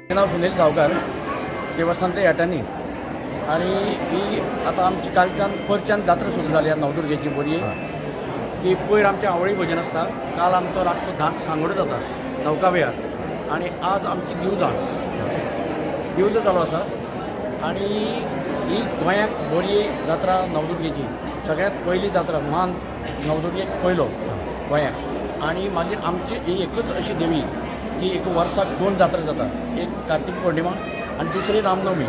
नाव सुनील सावकार देवस्थानच्या याटांनी आणि ही आता आमची कालच्यान परच्यान जात्रा सुरू जाली नवदुर्गेची बरी की पयर आमचें आवळी भजन आसता. काल आमचो रातचो धाक सांगोड जाता नौका विहार आणि आज आमची दिवजां चालू आसा. आणि ही गोंयांत बरी जात्रा नवदुर्गेची सगळ्यांत पयली जात्रा महान नवदुर्गेक पयलो गोंयांत. आणि मागीर आमची ही एकच अशी देवी की एक वर्साक 2 जात्रा जाता, एक कार्तिक पौर्णिमा आणि दुसरी रामनवमी.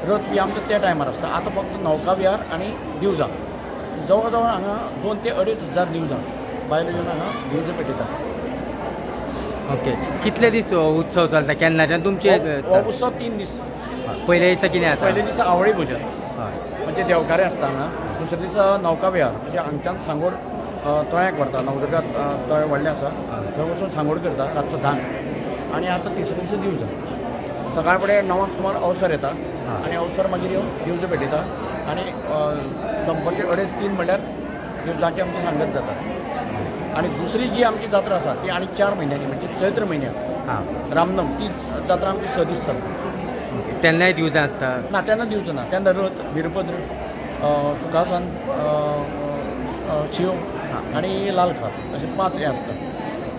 रथ बी आमचो त्या टायमार आसता. आतां फक्त नौका विहार आणि दिवजां जवळ जवळ हांगा 2 ते 2.5 दिवजां बायलो येवन हांगा दिवजां पेटयता. ओके. कितले दीस उत्सव चलता केन्नाच्यान तुमचे? हो उत्सव 3 दीस. पयले दिसा कितें जाता? पयले दिसा आवळी भजन हय. म्हणजे देवकारे आसता हांगा. दुसरे दिसा नौका विहार म्हणजे हांगच्यान सांगोड तळ्याक व्हरता. नवदुर्गा तळें व्हडलें आसा थंय वचून सांगोड करता रातचो धांक. आणि आतां तिसरे दिसा दिवजां सकाळ फुडें 9 सुमार अवसर येता आणि अवसर मागीर येवन दिवजां पेटयता. आणि दनपारचे 2:30-3 म्हणल्यार दिवजांची आमची सांगत जाता. आणि दुसरी जी आमची जात्रा आसा ती आनी 4 म्हयन्यांनी म्हणजे चैत्र म्हयन्यांत रामनम ती जात्रा आमची 6 दीस चलता. तेन्नाय दिवजां आसता? ना तेन्ना दिवचां ना. तेन्ना रथ, वीरभद्र, सुखासन, शिव आणि लालखात अशे 5 हे आसता.